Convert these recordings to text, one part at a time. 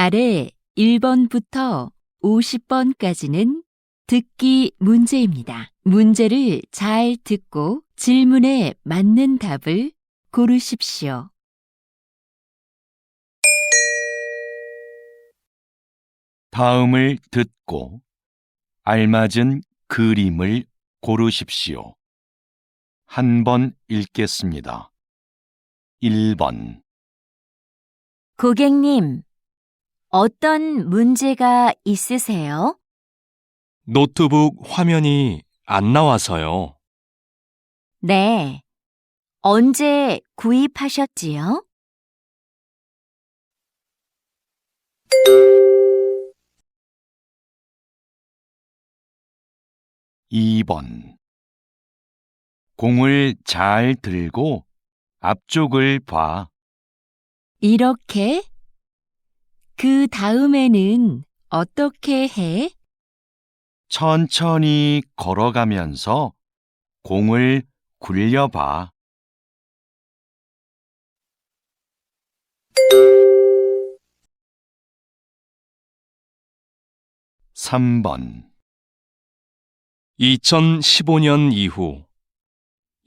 아래 1번부터 50번까지는 듣기 문제입니다. 문제를 잘 듣고 질문에 맞는 답을 고르십시오. 다음을 듣고 알맞은 그림을 고르십시오. 한 번 읽겠습니다. 1번. 고객님, 어떤 문제가 있으세요? 노트북 화면이 안 나와서요. 네. 언제 구입하셨지요? 2번. 공을 잘 들고 앞쪽을 봐. 이렇게? 그 다음에는 어떻게 해? 천천히 걸어가면서 공을 굴려봐. 3번. 2015년 이후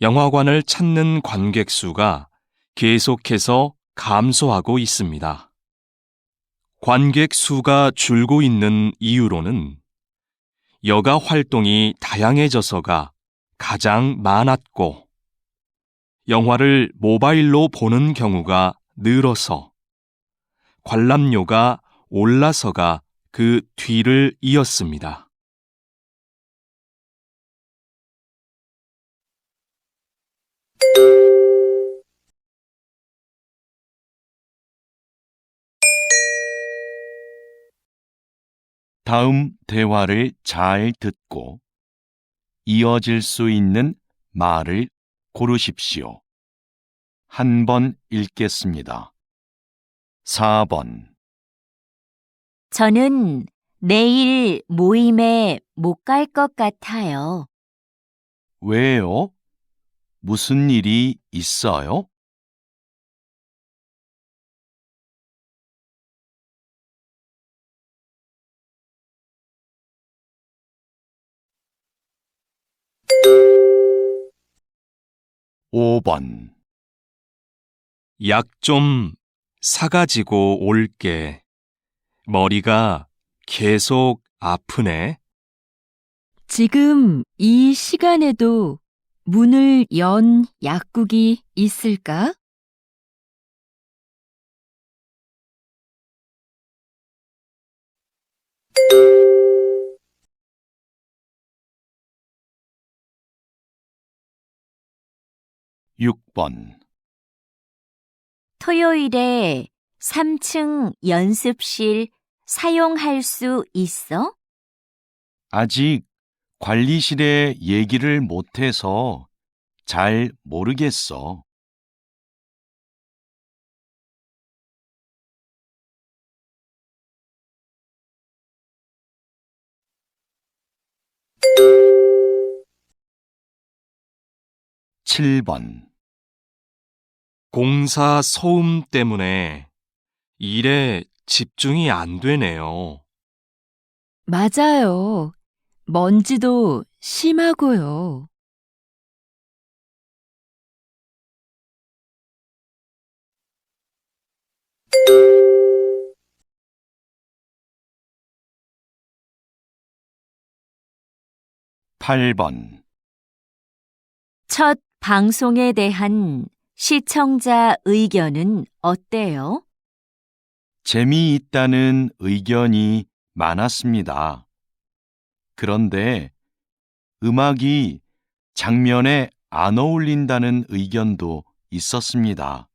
영화관을 찾는 관객 수가 계속해서 감소하고 있습니다. 관객 수가 줄고 있는 이유로는 여가 활동이 다양해져서가 가장 많았고, 영화를 모바일로 보는 경우가 늘어서, 관람료가 올라서가 그 뒤를 이었습니다. 다음 대화를 잘 듣고 이어질 수 있는 말을 고르십시오. 한 번 읽겠습니다. 4번. 저는 내일 모임에 못 갈 것 같아요. 왜요? 무슨 일이 있어요? 5번. 약 좀 사가지고 올게. 머리가 계속 아프네. 지금 이 시간에도 문을 연 약국이 있을까? 6번. 토요일에 3층 연습실 사용할 수 있어? 아직 관리실에 얘기를 못해서 잘 모르겠어. 7번. 공사 소음 때문에 일에 집중이 안 되네요. 맞아요. 먼지도 심하고요. 8번. 첫 방송에 대한 시청자 의견은 어때요? 재미있다는 의견이 많았습니다. 그런데 음악이 장면에 안 어울린다는 의견도 있었습니다.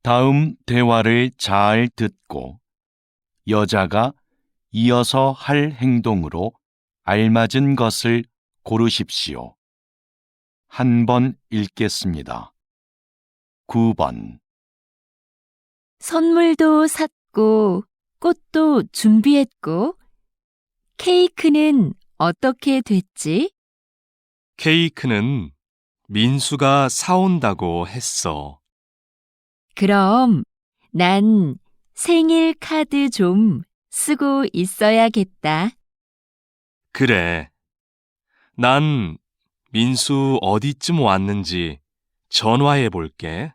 다음 대화를 잘 듣고 여자가 이어서 할 행동으로 알맞은 것을 고르십시오. 한 번 읽겠습니다. 9번. 선물도 샀고 샀고, 꽃도 준비했고, 케이크는 어떻게 됐지? 케이크는 민수가 사온다고 했어. 그럼 난 생일 카드 좀 쓰고 있어야겠다. 그래. 난 민수 어디쯤 왔는지 전화해 볼게.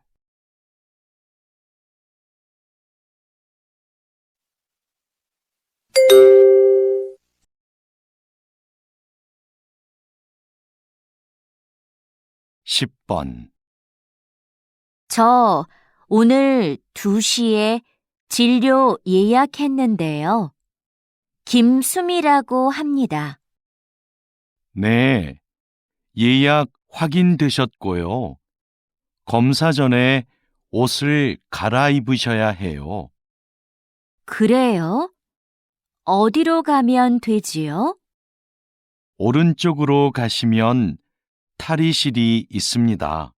10번. 저 오늘 2시에 진료 예약했는데요. 김수미라고 합니다. 네. 예약 확인되셨고요. 검사 전에 옷을 갈아입으셔야 해요. 그래요? 어디로 가면 되지요? 오른쪽으로 가시면 탈의실이 있습니다.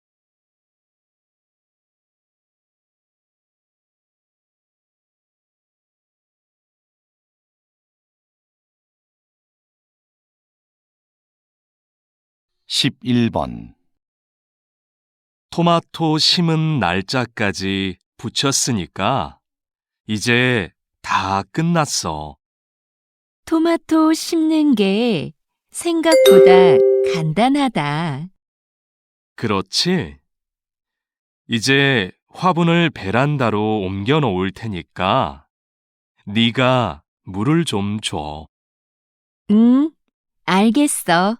11번. 토마토 심은 날짜까지 붙였으니까 이제 다 끝났어. 토마토 심는 게 생각보다 간단하다. 그렇지? 이제 화분을 베란다로 옮겨 놓을 테니까 네가 물을 좀 줘. 응, 알겠어.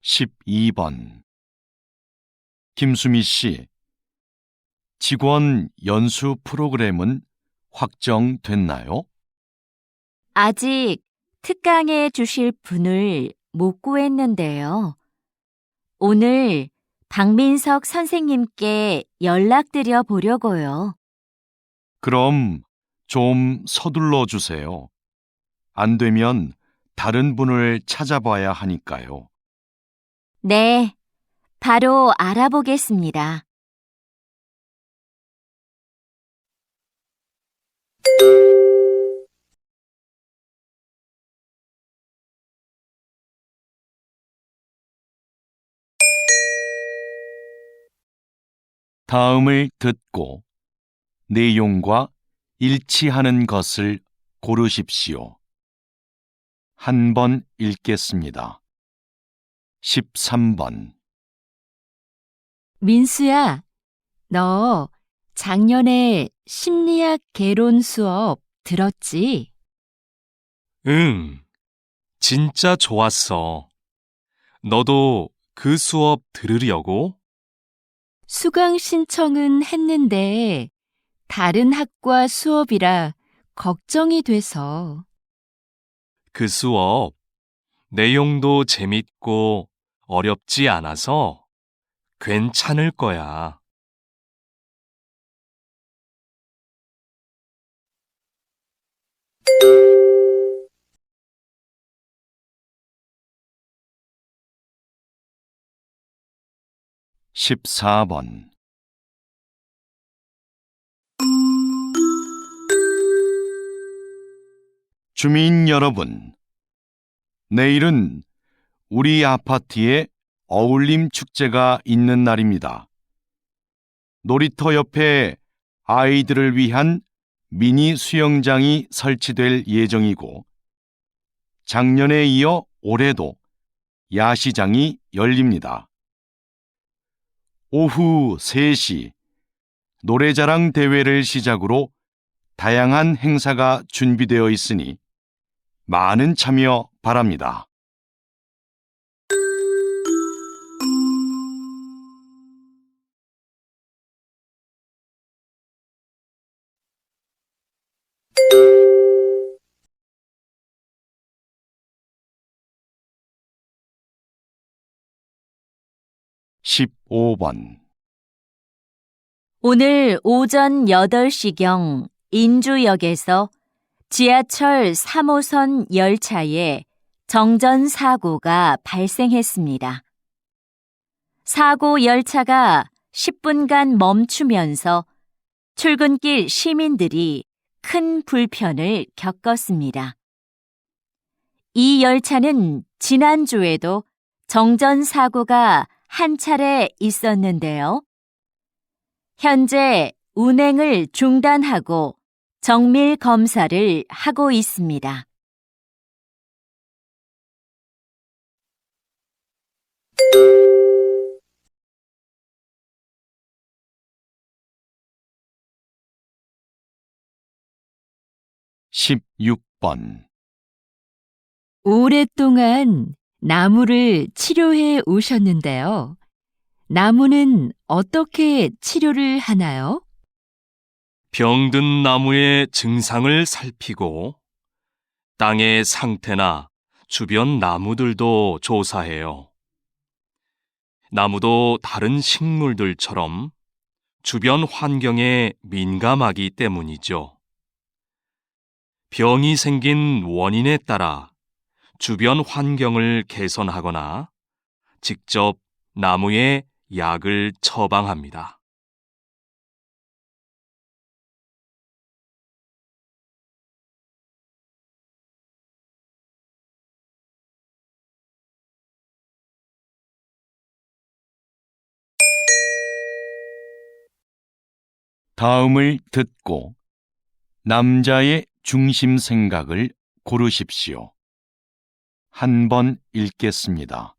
12번. 김수미 씨, 직원 연수 프로그램은 확정됐나요? 아직 특강해 주실 분을 못 구했는데요. 오늘 박민석 선생님께 연락드려 보려고요. 그럼 좀 서둘러 주세요. 안 되면 다른 분을 찾아봐야 하니까요. 네, 바로 알아보겠습니다. '다음을 듣고 내용과 일치하는 것을 고르십시오. 한 번 읽겠습니다. 13번. 민수야, 너 작년에 심리학 개론 수업 들었지? 응, 진짜 좋았어. 너도 그 수업 들으려고? 수강 신청은 했는데 다른 학과 수업이라 걱정이 돼서. 그 수업 내용도 재밌고 어렵지 않아서 괜찮을 거야. 14번. 주민 여러분, 내일은 우리 아파트에 어울림 축제가 있는 날입니다. 놀이터 옆에 아이들을 위한 미니 수영장이 설치될 예정이고, 작년에 이어 올해도 야시장이 열립니다. 오후 3시 노래자랑 대회를 시작으로 다양한 행사가 준비되어 있으니 많은 참여 바랍니다. 15번. 오늘 오전 8시경 인주역에서 지하철 3호선 열차에 정전 사고가 발생했습니다. 사고 열차가 10분간 멈추면서 출근길 시민들이 큰 불편을 겪었습니다. 이 열차는 지난주에도 정전 사고가 한 차례 있었는데요. 현재 운행을 중단하고 정밀 검사를 하고 있습니다. 십육 번 오랫동안 나무를 치료해 오셨는데요. 나무는 어떻게 치료를 하나요? 병든 나무의 증상을 살피고 땅의 상태나 주변 나무들도 조사해요. 나무도 다른 식물들처럼 주변 환경에 민감하기 때문이죠. 병이 생긴 원인에 따라 주변 환경을 개선하거나 직접 나무에 약을 처방합니다. 다음을 듣고 남자의 중심 생각을 고르십시오. 한 번 읽겠습니다.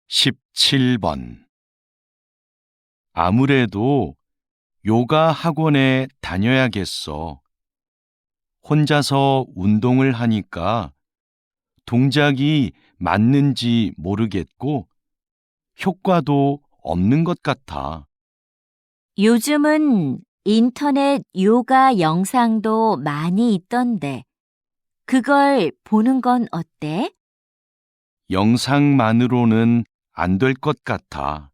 17번 아무래도 요가 학원에 다녀야겠어. 혼자서 운동을 하니까 동작이 맞는지 모르겠고 효과도 없는 것 같아. 요즘은 인터넷 요가 영상도 많이 있던데, 그걸 보는 건 어때? 영상만으로는 안 될 것 같아.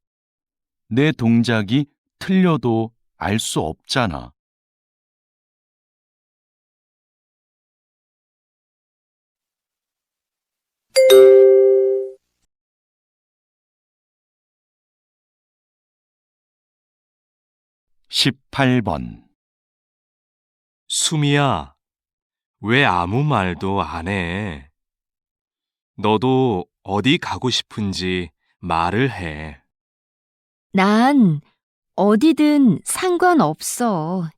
내 동작이 틀려도 알 수 없잖아. 십팔 번 수미야, 왜 아무 말도 안 해? 너도 어디 가고 싶은지 말을 해. 난 어디든 상관없어.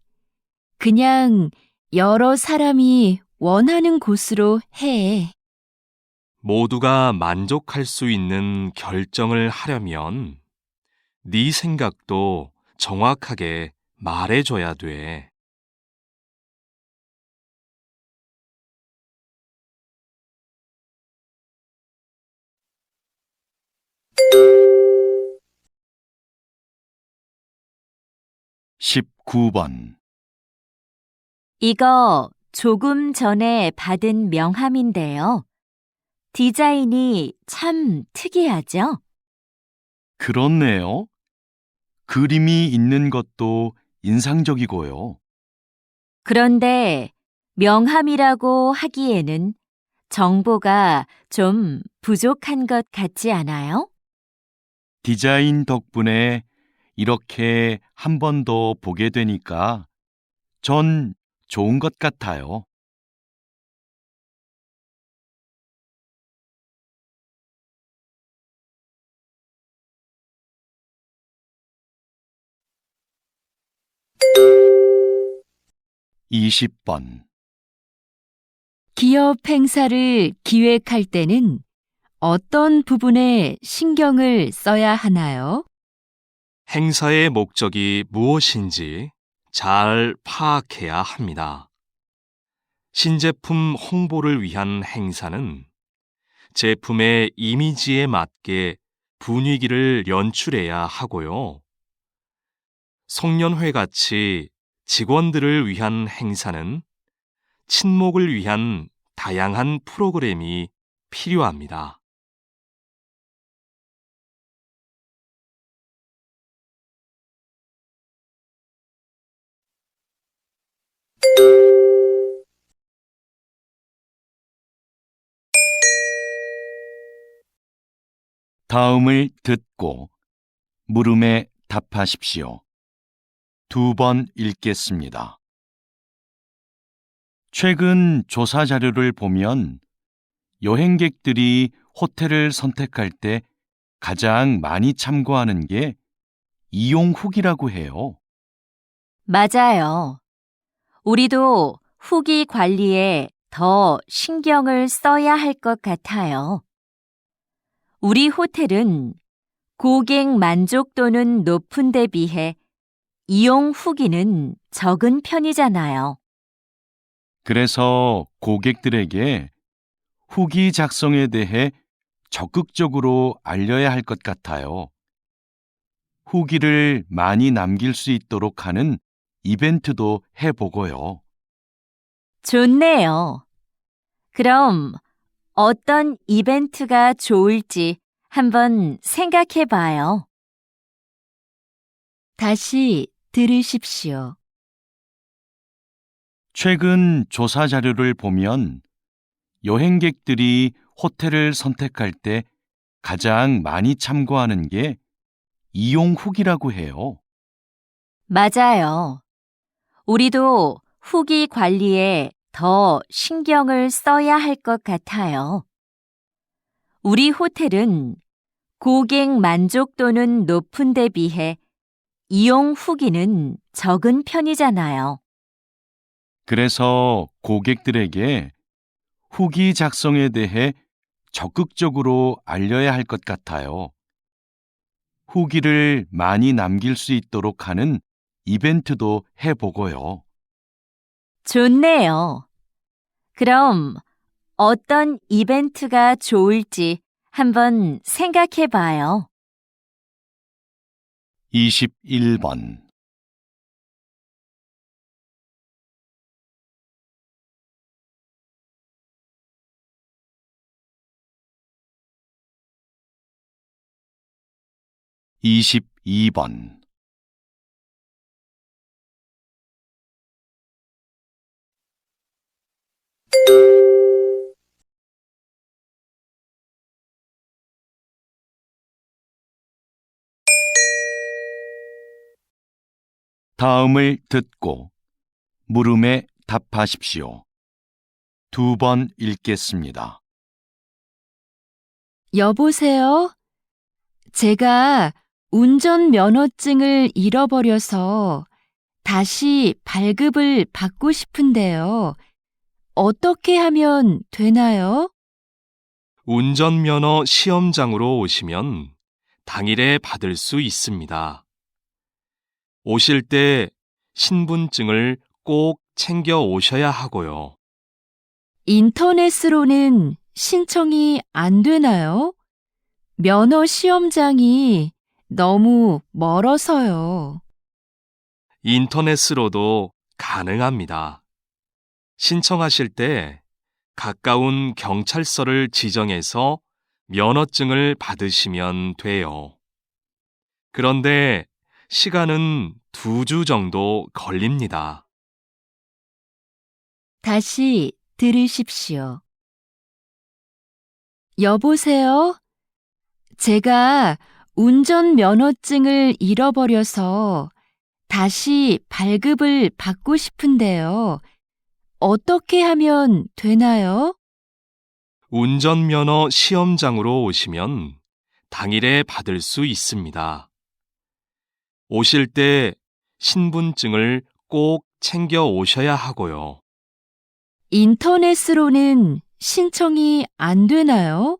그냥 여러 사람이 원하는 곳으로 해. 모두가 만족할 수 있는 결정을 하려면 네 생각도 정확하게 말해줘야 돼. 십구 번 이거 조금 전에 받은 명함인데요. 디자인이 참 특이하죠? 그렇네요. 그림이 있는 것도 인상적이고요. 그런데 명함이라고 하기에는 정보가 좀 부족한 것 같지 않아요? 디자인 덕분에 이렇게 한 번 더 보게 되니까 전 좋은 것 같아요. 이십 번 기업 행사를 기획할 때는 어떤 부분에 신경을 써야 하나요? 행사의 목적이 무엇인지 잘 파악해야 합니다. 신제품 홍보를 위한 행사는 제품의 이미지에 맞게 분위기를 연출해야 하고요. 송년회 같이 직원들을 위한 행사는 친목을 위한 다양한 프로그램이 필요합니다. 다음을 듣고 물음에 답하십시오. 2번 읽겠습니다. 최근 조사 자료를 보면 여행객들이 호텔을 선택할 때 가장 많이 참고하는 게 이용 후기라고 해요. 맞아요. 우리도 후기 관리에 더 신경을 써야 할 것 같아요. 우리 호텔은 고객 만족도는 높은 데 비해 이용 후기는 적은 편이잖아요. 그래서 고객들에게 후기 작성에 대해 적극적으로 알려야 할 것 같아요. 후기를 많이 남길 수 있도록 하는 이벤트도 해보고요. 좋네요. 그럼 어떤 이벤트가 좋을지 한번 생각해 봐요. 다시 들으십시오. 최근 조사 자료를 보면 여행객들이 호텔을 선택할 때 가장 많이 참고하는 게 이용 후기라고 해요. 맞아요. 우리도 후기 관리에 더 신경을 써야 할 것 같아요. 우리 호텔은 고객 만족도는 높은 데 비해 이용 후기는 적은 편이잖아요. 그래서 고객들에게 후기 작성에 대해 적극적으로 알려야 할 것 같아요. 후기를 많이 남길 수 있도록 하는 이벤트도 해보고요. 좋네요. 그럼 어떤 이벤트가 좋을지 한번 생각해 봐요. 21번. (22번) 다음을 듣고 물음에 답하십시오. 2번 읽겠습니다. 여보세요? 제가 운전면허증을 잃어버려서 다시 발급을 받고 싶은데요. 어떻게 하면 되나요? 운전면허 시험장으로 오시면 당일에 받을 수 있습니다. 오실 때 신분증을 꼭 챙겨 오셔야 하고요. 인터넷으로는 신청이 안 되나요? 면허 시험장이 너무 멀어서요. 인터넷으로도 가능합니다. 신청하실 때 가까운 경찰서를 지정해서 면허증을 받으시면 돼요. 그런데 시간은 2주 정도 걸립니다. 다시 들으십시오. 여보세요? 제가 운전면허증을 잃어버려서 다시 발급을 받고 싶은데요. 어떻게 하면 되나요? 운전면허 시험장으로 오시면 당일에 받을 수 있습니다. 오실 때 신분증을 꼭 챙겨 오셔야 하고요. 인터넷으로는 신청이 안 되나요?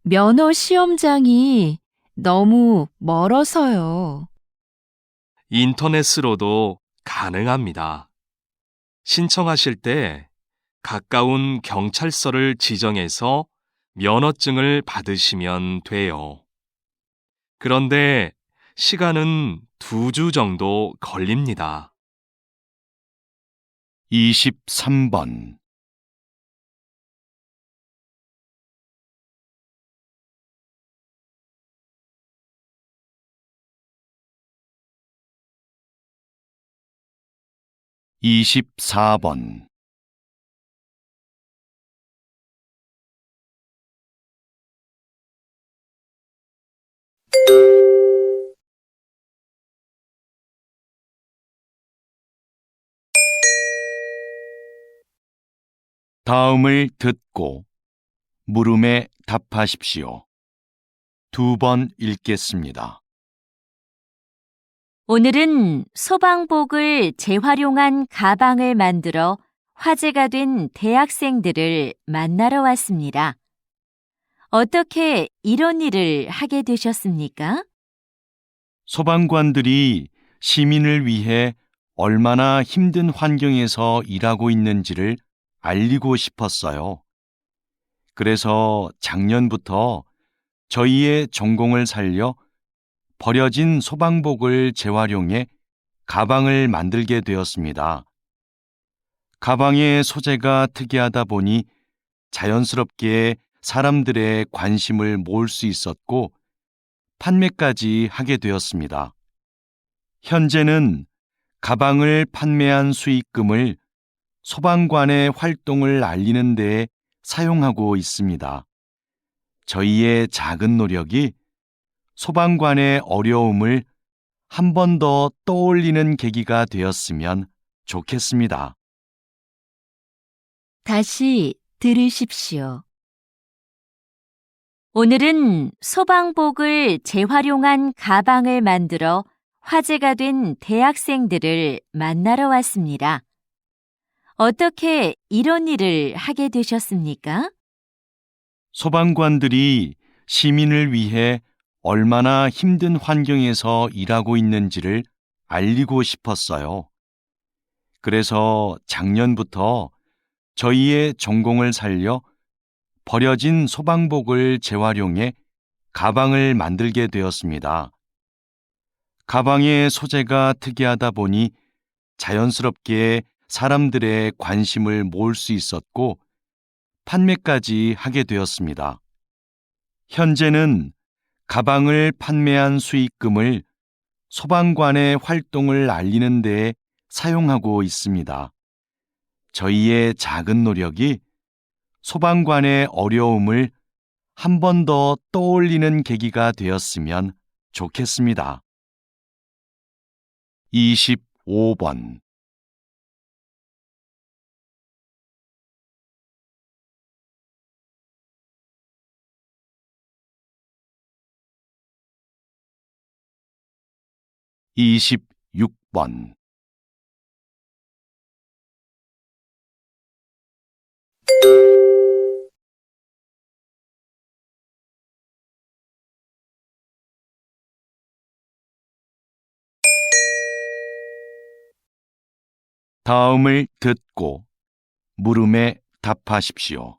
면허 시험장이 너무 멀어서요. 인터넷으로도 가능합니다. 신청하실 때 가까운 경찰서를 지정해서 면허증을 받으시면 돼요. 그런데 시간은 2주 정도 걸립니다. 23번. (24번) 다음을 듣고 물음에 답하십시오. 2번 읽겠습니다. 오늘은 소방복을 재활용한 가방을 만들어 화제가 된 대학생들을 만나러 왔습니다. 어떻게 이런 일을 하게 되셨습니까? 소방관들이 시민을 위해 얼마나 힘든 환경에서 일하고 있는지를 알리고 싶었어요. 그래서 작년부터 저희의 전공을 살려 버려진 소방복을 재활용해 가방을 만들게 되었습니다. 가방의 소재가 특이하다 보니 자연스럽게 사람들의 관심을 모을 수 있었고 판매까지 하게 되었습니다. 현재는 가방을 판매한 수익금을 소방관의 활동을 알리는 데 사용하고 있습니다. 저희의 작은 노력이 소방관의 어려움을 한 번 더 떠올리는 계기가 되었으면 좋겠습니다. 다시 들으십시오. 오늘은 소방복을 재활용한 가방을 만들어 화제가 된 대학생들을 만나러 왔습니다. 어떻게 이런 일을 하게 되셨습니까? 소방관들이 시민을 위해 얼마나 힘든 환경에서 일하고 있는지를 알리고 싶었어요. 그래서 작년부터 저희의 전공을 살려 버려진 소방복을 재활용해 가방을 만들게 되었습니다. 가방의 소재가 특이하다 보니 자연스럽게 사람들의 관심을 모을 수 있었고 판매까지 하게 되었습니다. 현재는 가방을 판매한 수익금을 소방관의 활동을 알리는 데 사용하고 있습니다. 저희의 작은 노력이 소방관의 어려움을 한 번 더 떠올리는 계기가 되었으면 좋겠습니다. 25번26번 다음을 듣고 물음에 답하십시오.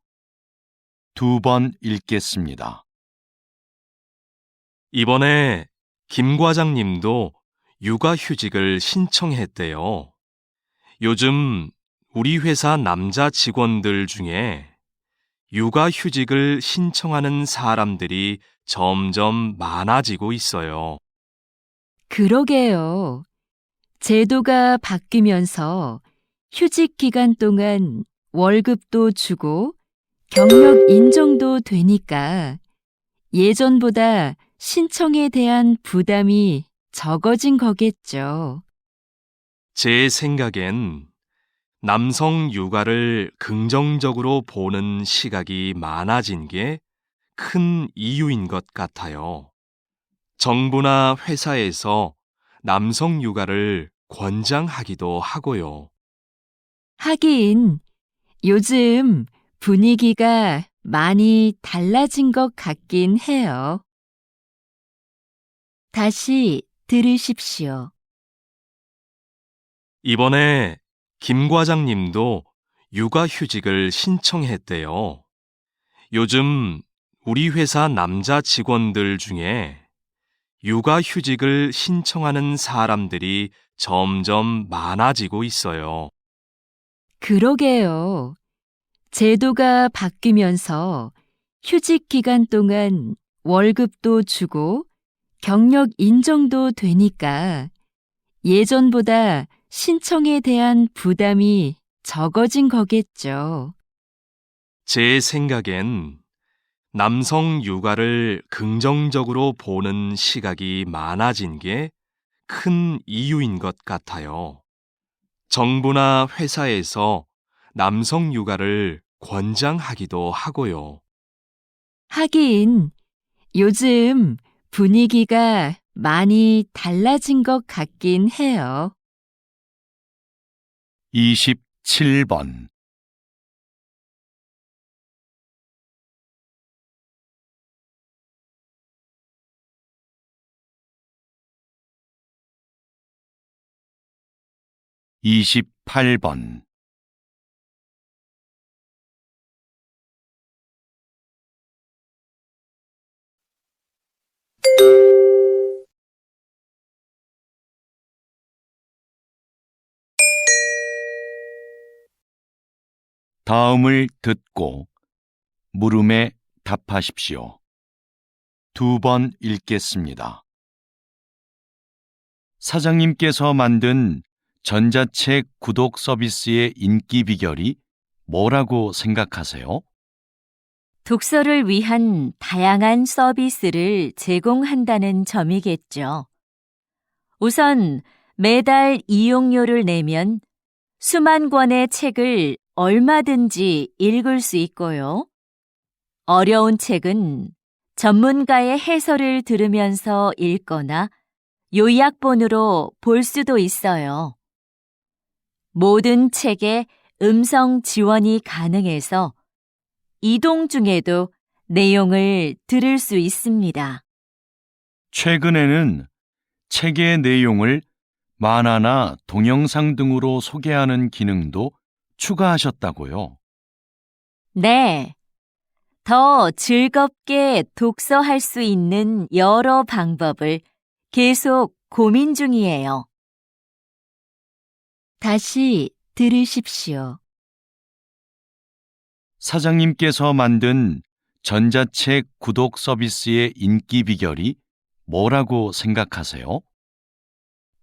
2번 읽겠습니다. 이번에 김 과장님도 육아휴직을 신청했대요. 요즘 우리 회사 남자 직원들 중에 육아휴직을 신청하는 사람들이 점점 많아지고 있어요. 그러게요. 제도가 바뀌면서 휴직 기간 동안 월급도 주고 경력 인정도 되니까 예전보다 신청에 대한 부담이 적어진 거겠죠. 제 생각엔 남성 육아를 긍정적으로 보는 시각이 많아진 게 큰 이유인 것 같아요. 정부나 회사에서 남성 육아를 권장하기도 하고요. 하긴 요즘 분위기가 많이 달라진 것 같긴 해요. 다시 들으십시오. 이번에 김 과장님도 육아휴직을 신청했대요. 요즘 우리 회사 남자 직원들 중에 육아휴직을 신청하는 사람들이 점점 많아지고 있어요. 그러게요. 제도가 바뀌면서 휴직 기간 동안 월급도 주고 경력 인정도 되니까 예전보다 신청에 대한 부담이 적어진 거겠죠. 제 생각엔 남성 육아를 긍정적으로 보는 시각이 많아진 게 큰 이유인 것 같아요. 정부나 회사에서 남성 육아를 권장하기도 하고요. 하긴, 요즘 분위기가 많이 달라진 것 같긴 해요. 27번. (28번) 다음을 듣고 물음에 답하십시오. 2번 읽겠습니다. 사장님께서 만든 전자책 구독 서비스의 인기 비결이 뭐라고 생각하세요? 독서를 위한 다양한 서비스를 제공한다는 점이겠죠. 우선 매달 이용료를 내면 수만 권의 책을 얼마든지 읽을 수 있고요. 어려운 책은 전문가의 해설을 들으면서 읽거나 요약본으로 볼 수도 있어요. 모든 책에 음성 지원이 가능해서 이동 중에도 내용을 들을 수 있습니다. 최근에는 책의 내용을 만화나 동영상 등으로 소개하는 기능도 추가하셨다고요. 네. 더 즐겁게 독서할 수 있는 여러 방법을 계속 고민 중이에요. 다시 들으십시오. 사장님께서 만든 전자책 구독 서비스의 인기 비결이 뭐라고 생각하세요?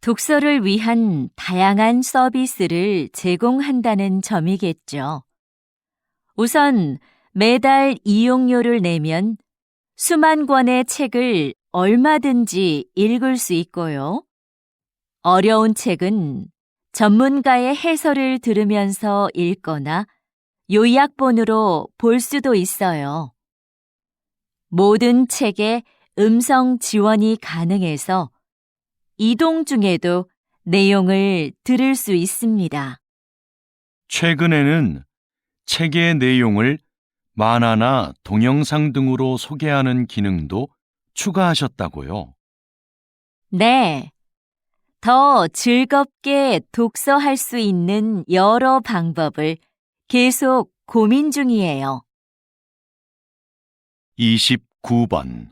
독서를 위한 다양한 서비스를 제공한다는 점이겠죠. 우선 매달 이용료를 내면 수만 권의 책을 얼마든지 읽을 수 있고요. 어려운 책은 전문가의 해설을 들으면서 읽거나 요약본으로 볼 수도 있어요. 모든 책에 음성 지원이 가능해서 이동 중에도 내용을 들을 수 있습니다. 최근에는 책의 내용을 만화나 동영상 등으로 소개하는 기능도 추가하셨다고요. 네. 더 즐겁게 독서할 수 있는 여러 방법을 계속 고민 중이에요. 29번.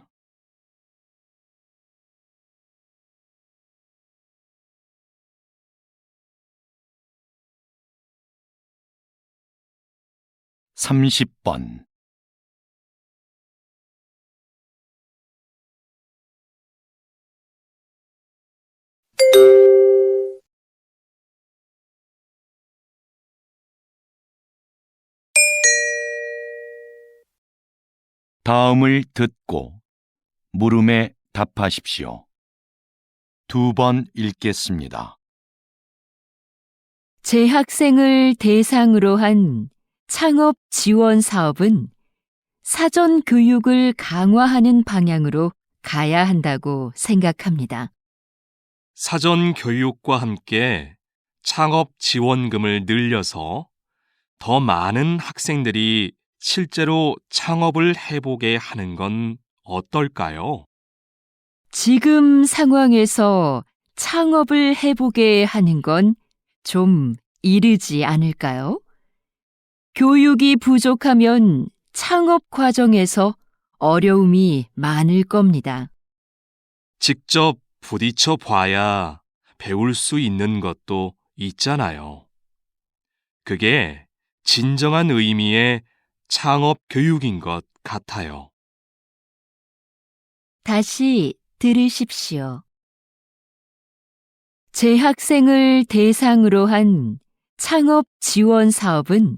(30번) 다음을 듣고 물음에 답하십시오. 2번 읽겠습니다. 재학생을 대상으로 한 창업 지원 사업은 사전 교육을 강화하는 방향으로 가야 한다고 생각합니다. 사전 교육과 함께 창업 지원금을 늘려서 더 많은 학생들이 실제로 창업을 해보게 하는 건 어떨까요? 지금 상황에서 창업을 해보게 하는 건 좀 이르지 않을까요? 교육이 부족하면 창업 과정에서 어려움이 많을 겁니다. 직접 부딪혀 봐야 배울 수 있는 것도 있잖아요. 그게 진정한 의미의 창업 교육인 것 같아요. 다시 들으십시오. 재학생을 대상으로 한 창업 지원 사업은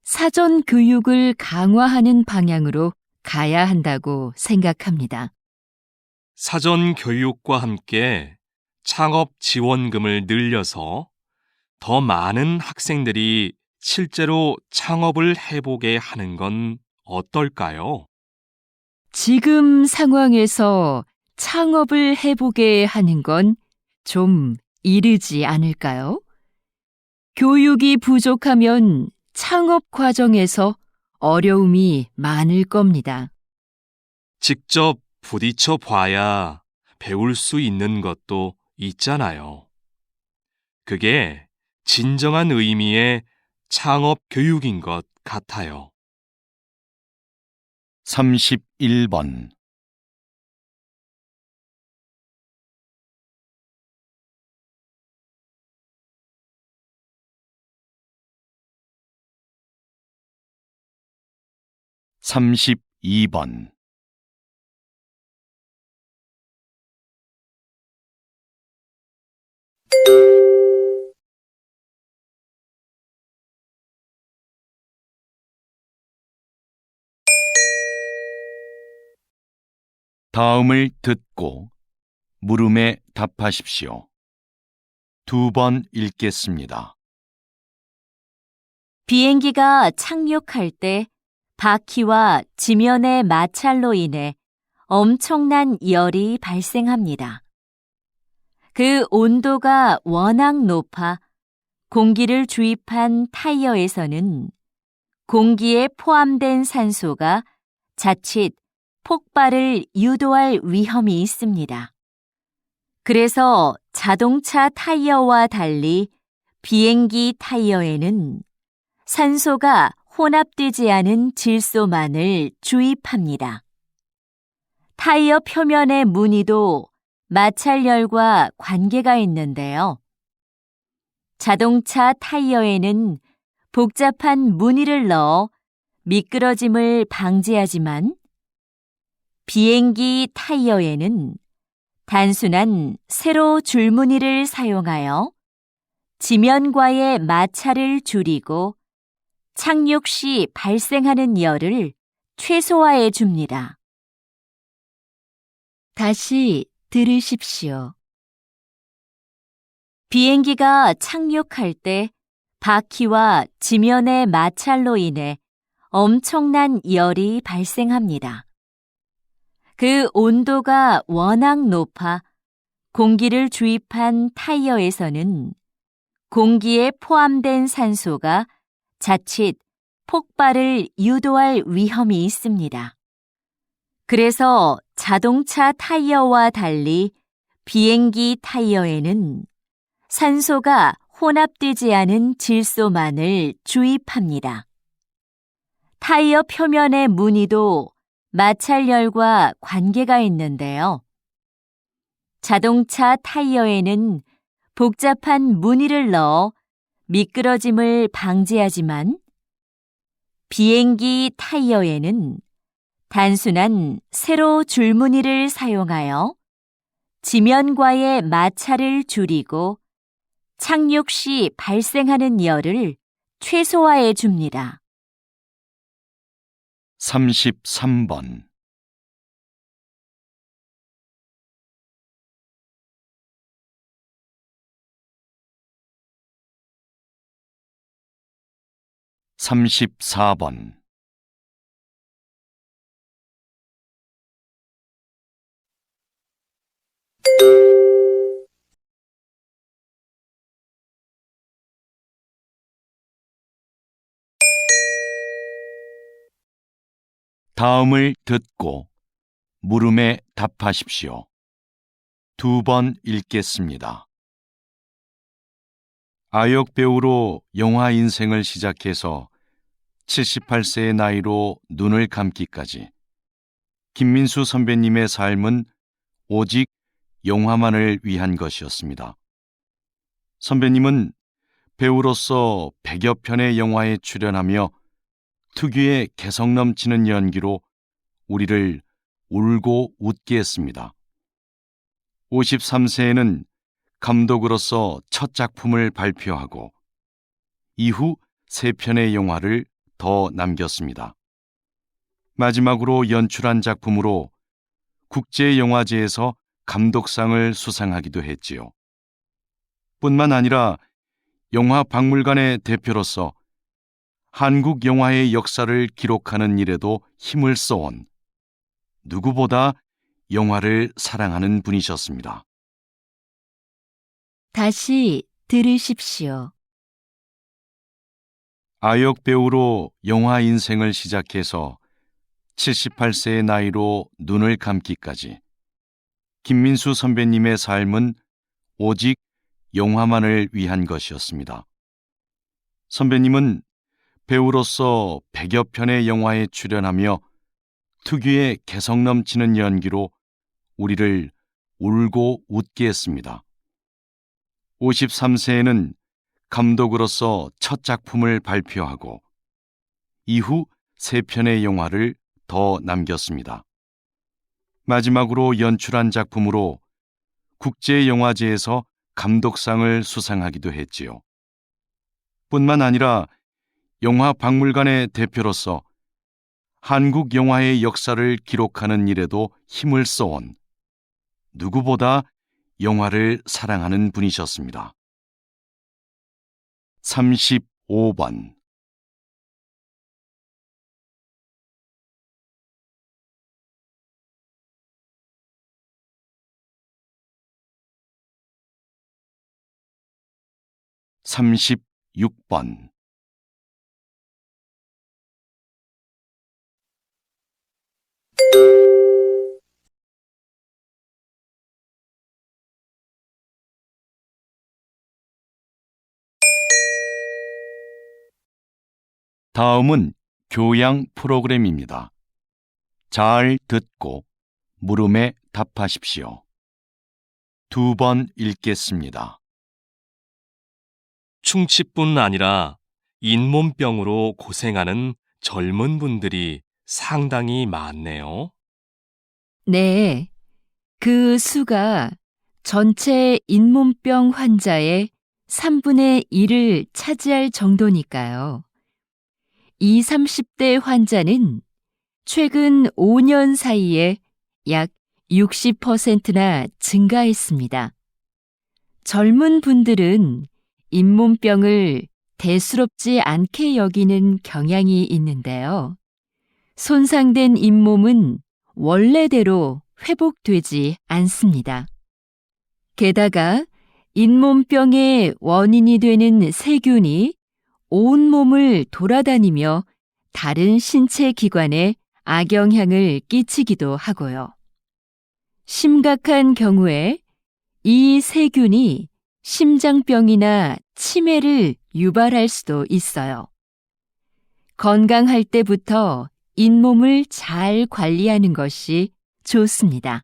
사전 교육을 강화하는 방향으로 가야 한다고 생각합니다. 사전 교육과 함께 창업 지원금을 늘려서 더 많은 학생들이 실제로 창업을 해보게 하는 건 어떨까요? 지금 상황에서 창업을 해보게 하는 건 좀 이르지 않을까요? 교육이 부족하면 창업 과정에서 어려움이 많을 겁니다. 직접 부딪혀 봐야 배울 수 있는 것도 있잖아요. 그게 진정한 의미의 창업 교육인 것 같아요. 31번. 삼십이 번. 다음을 듣고 물음에 답하십시오. 2번 읽겠습니다. 비행기가 착륙할 때 바퀴와 지면의 마찰로 인해 엄청난 열이 발생합니다. 그 온도가 워낙 높아 공기를 주입한 타이어에서는 공기에 포함된 산소가 자칫 폭발을 유도할 위험이 있습니다. 그래서 자동차 타이어와 달리 비행기 타이어에는 산소가 혼합되지 않은 질소만을 주입합니다. 타이어 표면의 무늬도 마찰열과 관계가 있는데요. 자동차 타이어에는 복잡한 무늬를 넣어 미끄러짐을 방지하지만 비행기 타이어에는 단순한 세로 줄무늬를 사용하여 지면과의 마찰을 줄이고 착륙 시 발생하는 열을 최소화해 줍니다. 다시 들으십시오. 비행기가 착륙할 때 바퀴와 지면의 마찰로 인해 엄청난 열이 발생합니다. 그 온도가 워낙 높아 공기를 주입한 타이어에서는 공기에 포함된 산소가 자칫 폭발을 유도할 위험이 있습니다. 그래서 자동차 타이어와 달리 비행기 타이어에는 산소가 혼합되지 않은 질소만을 주입합니다. 타이어 표면의 무늬도 마찰열과 관계가 있는데요. 자동차 타이어에는 복잡한 무늬를 넣어 미끄러짐을 방지하지만 비행기 타이어에는 단순한 세로 줄무늬를 사용하여 지면과의 마찰을 줄이고 착륙 시 발생하는 열을 최소화해 줍니다. 33번. 삼십사 번. 다음을 듣고 물음에 답하십시오. 2번 읽겠습니다. 아역 배우로 영화 인생을 시작해서 78세의 나이로 눈을 감기까지 김민수 선배님의 삶은 오직 영화만을 위한 것이었습니다. 선배님은 배우로서 100여 편의 영화에 출연하며 특유의 개성 넘치는 연기로 우리를 울고 웃게 했습니다. 53세에는 감독으로서 첫 작품을 발표하고 이후 3편의 영화를 더 남겼습니다. 마지막으로 연출한 작품으로 국제영화제에서 감독상을 수상하기도 했지요. 뿐만 아니라 영화박물관의 대표로서 한국 영화의 역사를 기록하는 일에도 힘을 써온 누구보다 영화를 사랑하는 분이셨습니다. 다시 들으십시오. 아역 배우로 영화 인생을 시작해서 78세의 나이로 눈을 감기까지 김민수 선배님의 삶은 오직 영화만을 위한 것이었습니다. 선배님은 배우로서 100여 편의 영화에 출연하며 특유의 개성 넘치는 연기로 우리를 울고 웃게 했습니다. 53세에는 감독으로서 첫 작품을 발표하고 이후 3편의 영화를 더 남겼습니다. 마지막으로 연출한 작품으로 국제영화제에서 감독상을 수상하기도 했지요. 뿐만 아니라 영화박물관의 대표로서 한국 영화의 역사를 기록하는 일에도 힘을 써온 누구보다 영화를 사랑하는 분이셨습니다. 35번 (36번) 다음은 교양 프로그램입니다. 잘 듣고 물음에 답하십시오. 2번 읽겠습니다. 충치뿐 아니라 잇몸병으로 고생하는 젊은 분들이 상당히 많네요. 네, 그 수가 전체 잇몸병 환자의 3분의 1을 차지할 정도니까요. 20, 30대 환자는 최근 5년 사이에 약 60%나 증가했습니다. 젊은 분들은 잇몸병을 대수롭지 않게 여기는 경향이 있는데요. 손상된 잇몸은 원래대로 회복되지 않습니다. 게다가 잇몸병의 원인이 되는 세균이 온몸을 돌아다니며 다른 신체 기관에 악영향을 끼치기도 하고요. 심각한 경우에 이 세균이 심장병이나 치매를 유발할 수도 있어요. 건강할 때부터 잇몸을 잘 관리하는 것이 좋습니다.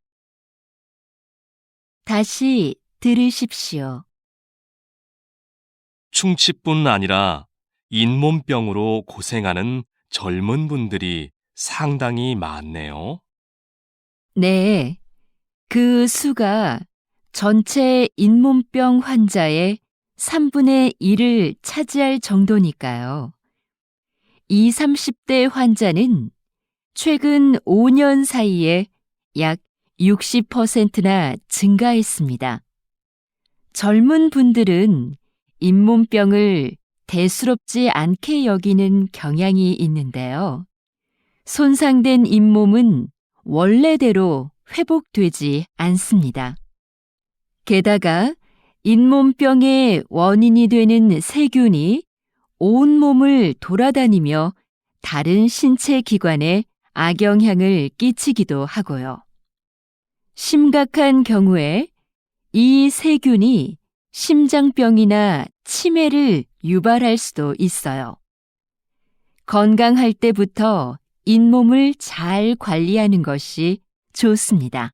다시 들으십시오. 충치뿐 아니라 잇몸병으로 고생하는 젊은 분들이 상당히 많네요. 네, 그 수가 전체 잇몸병 환자의 3분의 1을 차지할 정도니까요. 20, 30대 환자는 최근 5년 사이에 약 60%나 증가했습니다. 젊은 분들은 잇몸병을 대수롭지 않게 여기는 경향이 있는데요. 손상된 잇몸은 원래대로 회복되지 않습니다. 게다가 잇몸병의 원인이 되는 세균이 온몸을 돌아다니며 다른 신체 기관에 악영향을 끼치기도 하고요. 심각한 경우에 이 세균이 심장병이나 치매를 유발할 수도 있어요. 건강할 때부터 잇몸을 잘 관리하는 것이 좋습니다.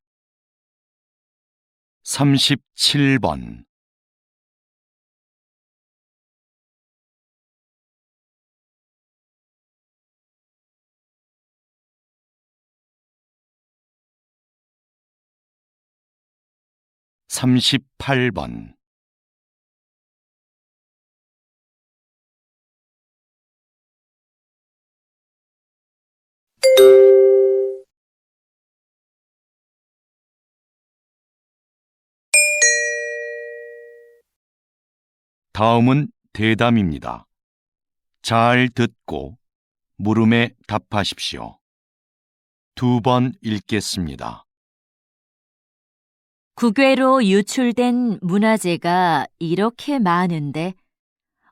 37번 (38번) 다음은 대담입니다. 잘 듣고 물음에 답하십시오. 2번 읽겠습니다. 국외로 유출된 문화재가 이렇게 많은데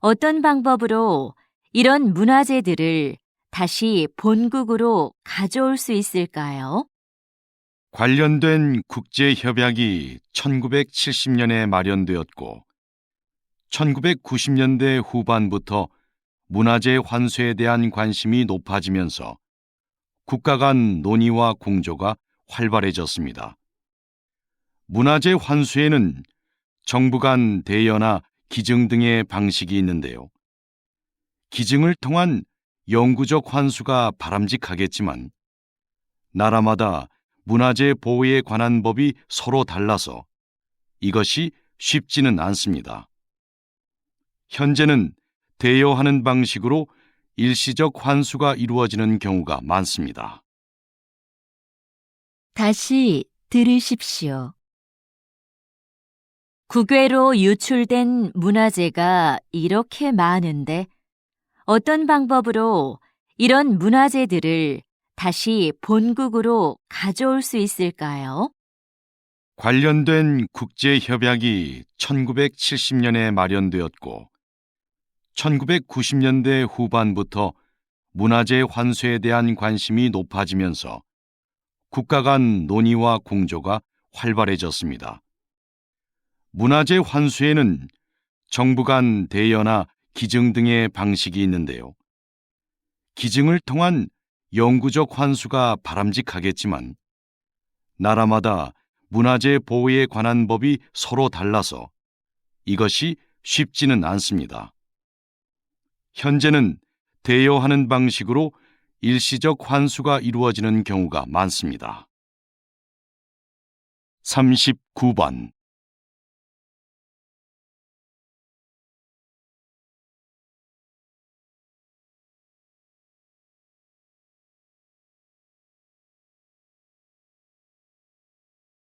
어떤 방법으로 이런 문화재들을 다시 본국으로 가져올 수 있을까요? 관련된 국제협약이 1970년에 마련되었고 1990년대 후반부터 문화재 환수에 대한 관심이 높아지면서 국가 간 논의와 공조가 활발해졌습니다. 문화재 환수에는 정부 간 대여나 기증 등의 방식이 있는데요. 기증을 통한 영구적 환수가 바람직하겠지만 나라마다 문화재 보호에 관한 법이 서로 달라서 이것이 쉽지는 않습니다. 현재는 대여하는 방식으로 일시적 환수가 이루어지는 경우가 많습니다. 다시 들으십시오. 국외로 유출된 문화재가 이렇게 많은데 어떤 방법으로 이런 문화재들을 다시 본국으로 가져올 수 있을까요? 관련된 국제협약이 1970년에 마련되었고 1990년대 후반부터 문화재 환수에 대한 관심이 높아지면서 국가 간 논의와 공조가 활발해졌습니다. 문화재 환수에는 정부 간 대여나 기증 등의 방식이 있는데요. 기증을 통한 영구적 환수가 바람직하겠지만 나라마다 문화재 보호에 관한 법이 서로 달라서 이것이 쉽지는 않습니다. 현재는 대여하는 방식으로 일시적 환수가 이루어지는 경우가 많습니다. 39번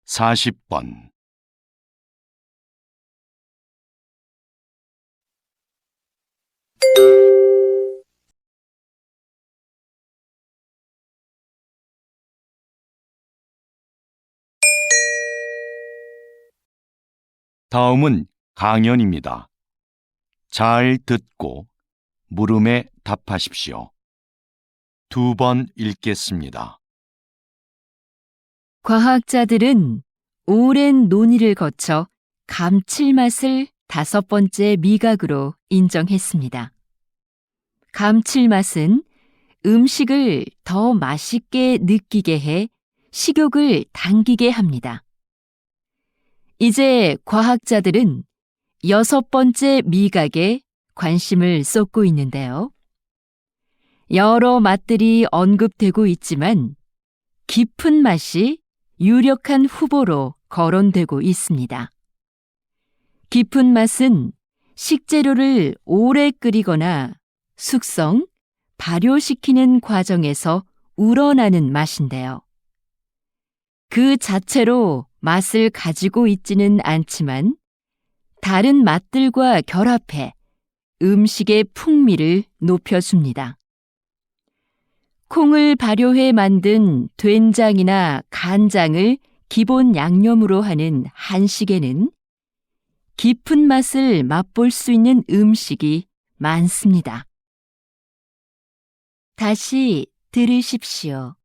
(40번) 다음은 강연입니다. 잘 듣고 물음에 답하십시오. 2번 읽겠습니다. 과학자들은 오랜 논의를 거쳐 감칠맛을 5번째 미각으로 인정했습니다. 감칠맛은 음식을 더 맛있게 느끼게 해 식욕을 당기게 합니다. 이제 과학자들은 6번째 미각에 관심을 쏟고 있는데요. 여러 맛들이 언급되고 있지만 깊은 맛이 유력한 후보로 거론되고 있습니다. 깊은 맛은 식재료를 오래 끓이거나 숙성, 발효시키는 과정에서 우러나는 맛인데요. 그 자체로 맛을 가지고 있지는 않지만 다른 맛들과 결합해 음식의 풍미를 높여줍니다. 콩을 발효해 만든 된장이나 간장을 기본 양념으로 하는 한식에는 깊은 맛을 맛볼 수 있는 음식이 많습니다. 다시 들으십시오.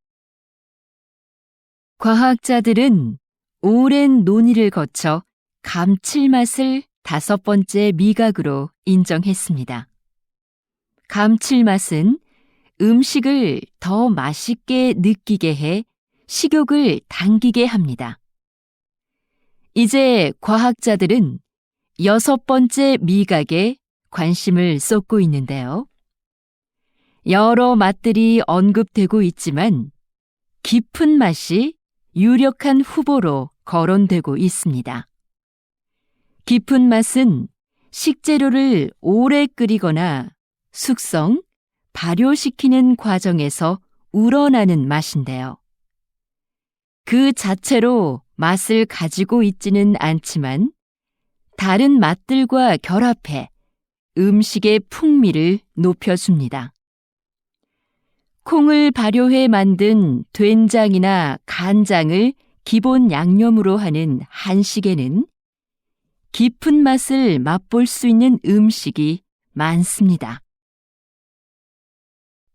과학자들은 오랜 논의를 거쳐 감칠맛을 5번째 미각으로 인정했습니다. 감칠맛은 음식을 더 맛있게 느끼게 해 식욕을 당기게 합니다. 이제 과학자들은 6번째 미각에 관심을 쏟고 있는데요. 여러 맛들이 언급되고 있지만 깊은 맛이 유력한 후보로 거론되고 있습니다. 깊은 맛은 식재료를 오래 끓이거나 숙성, 발효시키는 과정에서 우러나는 맛인데요. 그 자체로 맛을 가지고 있지는 않지만 다른 맛들과 결합해 음식의 풍미를 높여줍니다. 콩을 발효해 만든 된장이나 간장을 기본 양념으로 하는 한식에는 깊은 맛을 맛볼 수 있는 음식이 많습니다.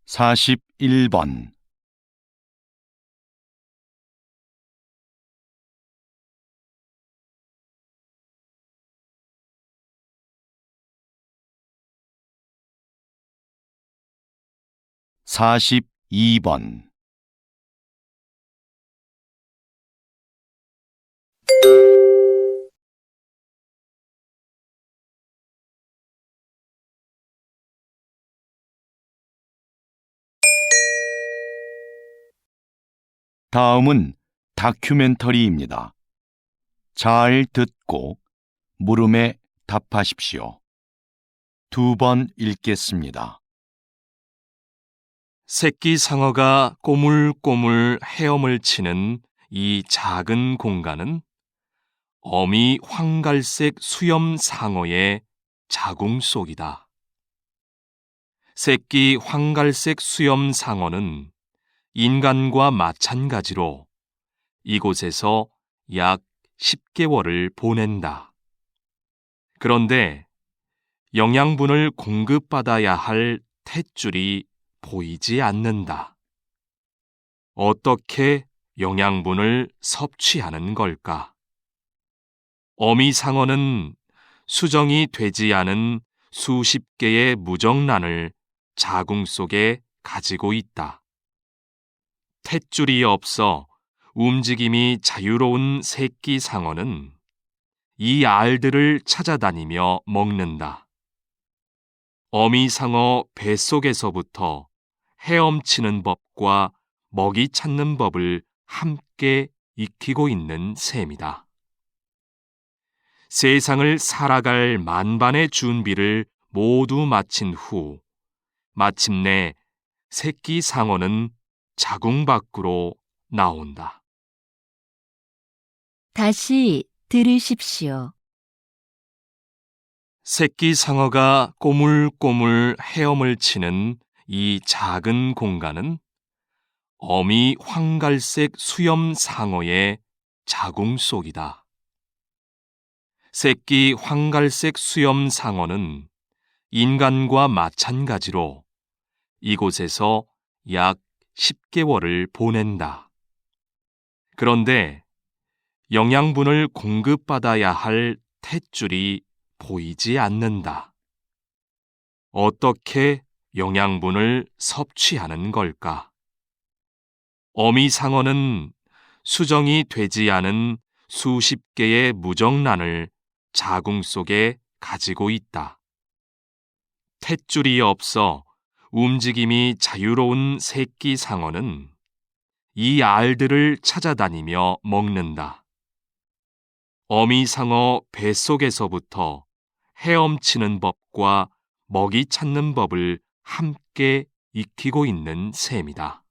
41번. 사십이 번. 다음은 다큐멘터리입니다. 잘 듣고 물음에 답하십시오. 2번 읽겠습니다. 새끼 상어가 꼬물꼬물 헤엄을 치는 이 작은 공간은 어미 황갈색 수염 상어의 자궁 속이다. 새끼 황갈색 수염 상어는 인간과 마찬가지로 이곳에서 약 10개월을 보낸다. 그런데 영양분을 공급받아야 할 탯줄이 보이지 않는다. 어떻게 영양분을 섭취하는 걸까? 어미 상어는 수정이 되지 않은 수십 개의 무정란을 자궁 속에 가지고 있다. 탯줄이 없어 움직임이 자유로운 새끼 상어는 이 알들을 찾아다니며 먹는다. 어미 상어 뱃속에서부터 헤엄치는 법과 먹이 찾는 법을 함께 익히고 있는 셈이다. 세상을 살아갈 만반의 준비를 모두 마친 후 마침내 새끼 상어는 자궁 밖으로 나온다. 다시 들으십시오. 새끼 상어가 꼬물꼬물 헤엄을 치는 이 작은 공간은 어미 황갈색 수염 상어의 자궁 속이다. 새끼 황갈색 수염 상어는 인간과 마찬가지로 이곳에서 약 10개월을 보낸다. 그런데 영양분을 공급받아야 할 탯줄이 보이지 않는다. 어떻게 영양분을 섭취하는 걸까? 어미 상어는 수정이 되지 않은 수십 개의 무정란을 자궁 속에 가지고 있다. 탯줄이 없어 움직임이 자유로운 새끼 상어는 이 알들을 찾아다니며 먹는다. 어미 상어 뱃속에서부터 헤엄치는 법과 먹이 찾는 법을 함께 익히고 있는 셈이다.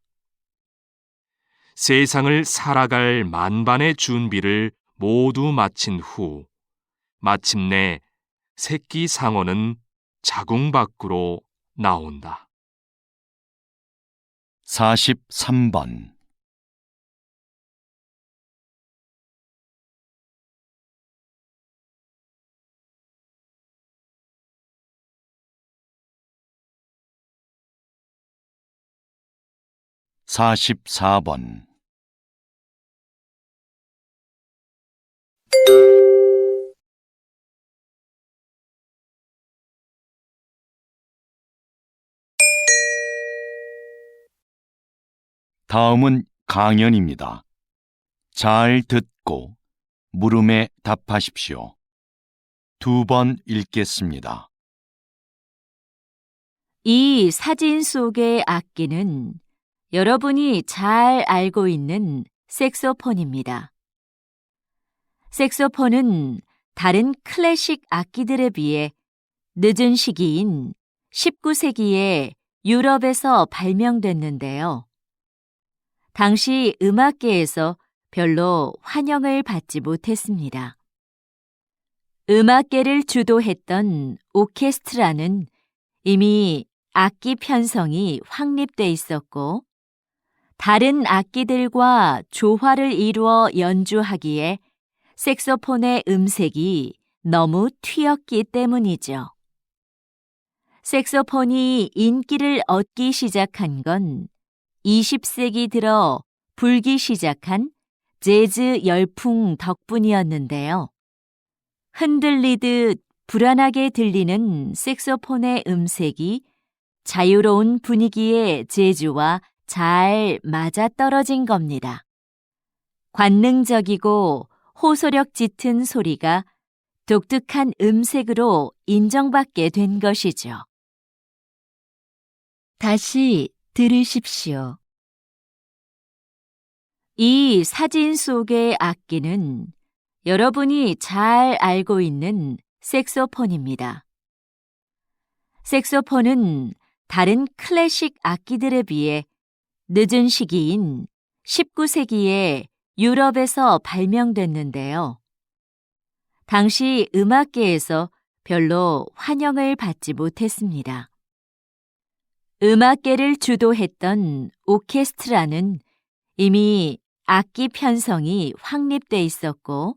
세상을 살아갈 만반의 준비를 모두 마친 후 마침내 새끼 상어는 자궁 밖으로 나온다. 43번. 사십사 번. 다음은 강연입니다. 잘 듣고 물음에 답하십시오. 2번 읽겠습니다. 이 사진 속의 악기는 여러분이 잘 알고 있는 색소폰입니다. 색소폰은 다른 클래식 악기들에 비해 늦은 시기인 19세기에 유럽에서 발명됐는데요. 당시 음악계에서 별로 환영을 받지 못했습니다. 음악계를 주도했던 오케스트라는 이미 악기 편성이 확립돼 있었고, 다른 악기들과 조화를 이루어 연주하기에 색소폰의 음색이 너무 튀었기 때문이죠. 색소폰이 인기를 얻기 시작한 건 20세기 들어 불기 시작한 재즈 열풍 덕분이었는데요. 흔들리듯 불안하게 들리는 색소폰의 음색이 자유로운 분위기의 재즈와 잘 맞아떨어진 겁니다. 관능적이고 호소력 짙은 소리가 독특한 음색으로 인정받게 된 것이죠. 다시 들으십시오. 이 사진 속의 악기는 여러분이 잘 알고 있는 색소폰입니다. 색소폰은 다른 클래식 악기들에 비해 늦은 시기인 19세기에 유럽에서 발명됐는데요. 당시 음악계에서 별로 환영을 받지 못했습니다. 음악계를 주도했던 오케스트라는 이미 악기 편성이 확립돼 있었고,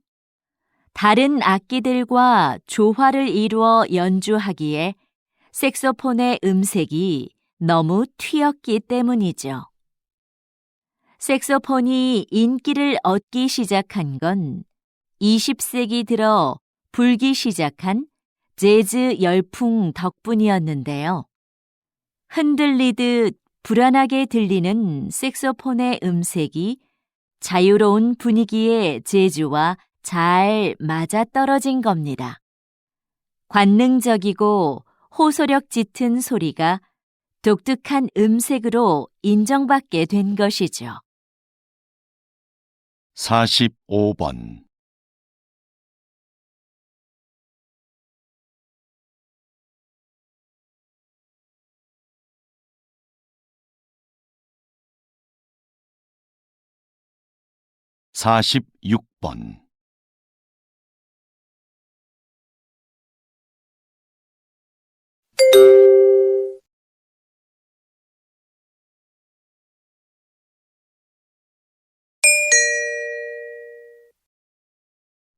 다른 악기들과 조화를 이루어 연주하기에 색소폰의 음색이 너무 튀었기 때문이죠. 색소폰이 인기를 얻기 시작한 건 20세기 들어 불기 시작한 재즈 열풍 덕분이었는데요. 흔들리듯 불안하게 들리는 색소폰의 음색이 자유로운 분위기의 재즈와 잘 맞아떨어진 겁니다. 관능적이고 호소력 짙은 소리가 독특한 음색으로 인정받게 된 것이죠. 45번. (46번)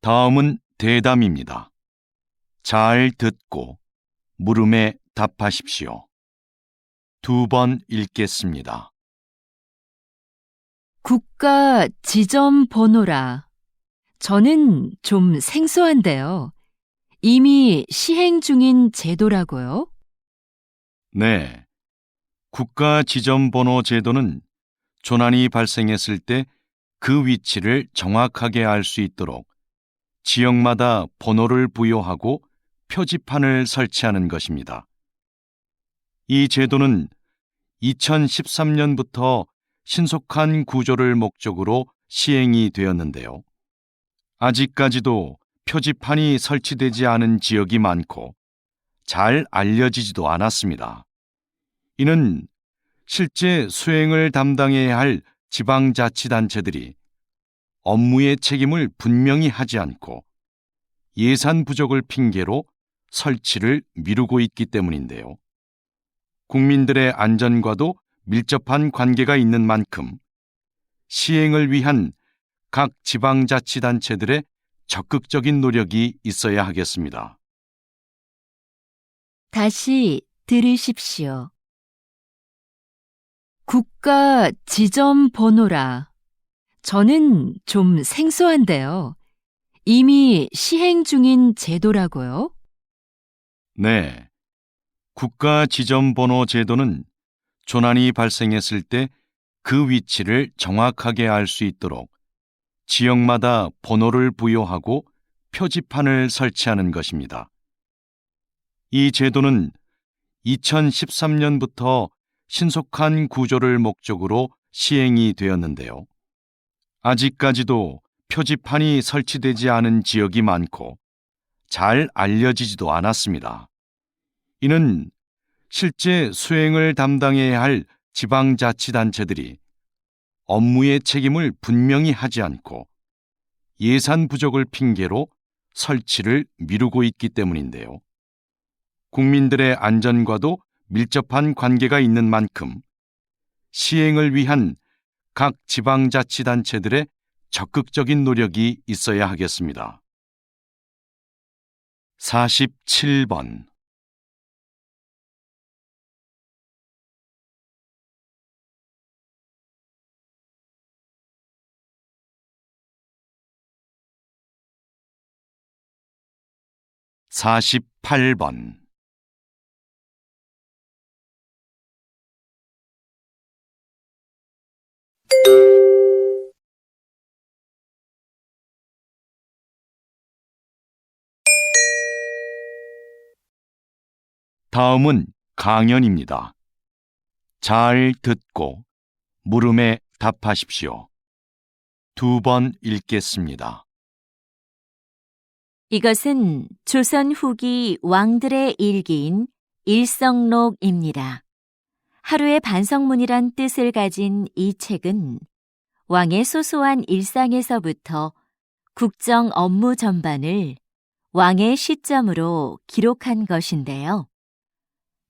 다음은 대담입니다. 잘 듣고 물음에 답하십시오. 2번 읽겠습니다. 국가 지점 번호라. 저는 좀 생소한데요. 이미 시행 중인 제도라고요? 네. 국가 지점번호 제도는 조난이 발생했을 때 그 위치를 정확하게 알 수 있도록 지역마다 번호를 부여하고 표지판을 설치하는 것입니다. 이 제도는 2013년부터 신속한 구조를 목적으로 시행이 되었는데요. 아직까지도 표지판이 설치되지 않은 지역이 많고 잘 알려지지도 않았습니다. 이는 실제 수행을 담당해야 할 지방자치단체들이 업무의 책임을 분명히 하지 않고 예산 부족을 핑계로 설치를 미루고 있기 때문인데요. 국민들의 안전과도 밀접한 관계가 있는 만큼 시행을 위한 각 지방자치단체들의 적극적인 노력이 있어야 하겠습니다. 다시 들으십시오. 국가 지점 번호라. 저는 좀 생소한데요. 이미 시행 중인 제도라고요? 네. 국가 지점번호 제도는 조난이 발생했을 때 그 위치를 정확하게 알 수 있도록 지역마다 번호를 부여하고 표지판을 설치하는 것입니다. 이 제도는 2013년부터 신속한 구조를 목적으로 시행이 되었는데요. 아직까지도 표지판이 설치되지 않은 지역이 많고 잘 알려지지도 않았습니다. 이는 실제 수행을 담당해야 할 지방자치단체들이 업무의 책임을 분명히 하지 않고 예산 부족을 핑계로 설치를 미루고 있기 때문인데요. 국민들의 안전과도 밀접한 관계가 있는 만큼 시행을 위한 각 지방자치단체들의 적극적인 노력이 있어야 하겠습니다. 47번. (48번) 다음은 강연입니다. 잘 듣고 물음에 답하십시오. 2번 읽겠습니다. 이것은 조선 후기 왕들의 일기인 일성록입니다. 하루의 반성문이란 뜻을 가진 이 책은 왕의 소소한 일상에서부터 국정 업무 전반을 왕의 시점으로 기록한 것인데요.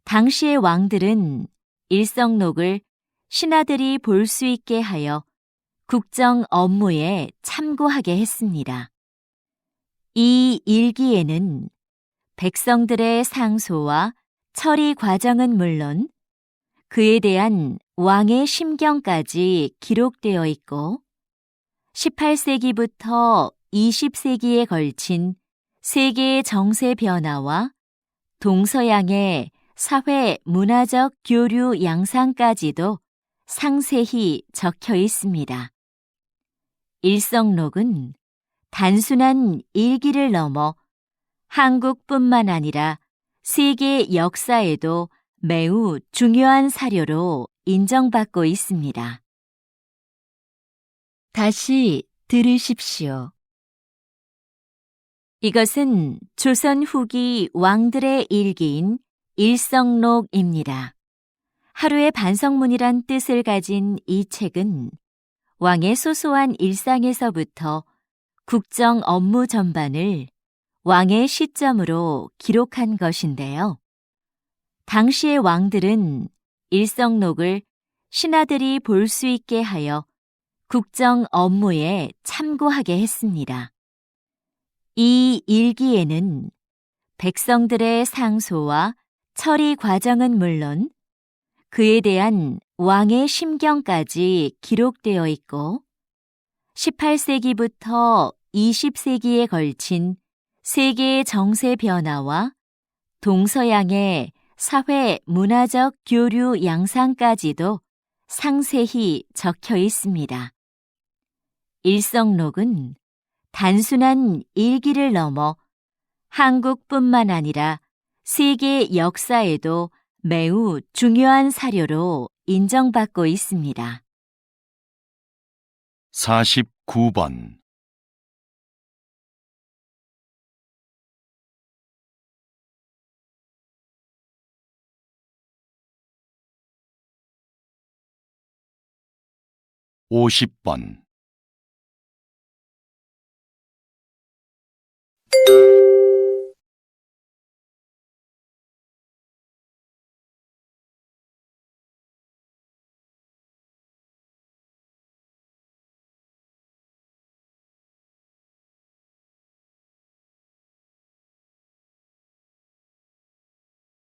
당시의 왕들은 일성록을 신하들이 볼 수 있게 하여 국정 업무에 참고하게 했습니다. 이 일기에는 백성들의 상소와 처리 과정은 물론 그에 대한 왕의 심경까지 기록되어 있고 18세기부터 20세기에 걸친 세계의 정세 변화와 동서양의 사회 문화적 교류 양상까지도 상세히 적혀 있습니다. 일성록은 단순한 일기를 넘어 한국뿐만 아니라 세계 역사에도 매우 중요한 사료로 인정받고 있습니다. 다시 들으십시오. 이것은 조선 후기 왕들의 일기인 일성록입니다. 하루의 반성문이란 뜻을 가진 이 책은 왕의 소소한 일상에서부터 국정 업무 전반을 왕의 시점으로 기록한 것인데요. 당시의 왕들은 일성록을 신하들이 볼 수 있게 하여 국정 업무에 참고하게 했습니다. 이 일기에는 백성들의 상소와 처리 과정은 물론 그에 대한 왕의 심경까지 기록되어 있고 18세기부터 20세기에 걸친 세계의 정세 변화와 동서양의 사회 문화적 교류 양상까지도 상세히 적혀 있습니다. 일성록은 단순한 일기를 넘어 한국뿐만 아니라 세계 역사에도 매우 중요한 사료로 인정받고 있습니다. 49번. (50번)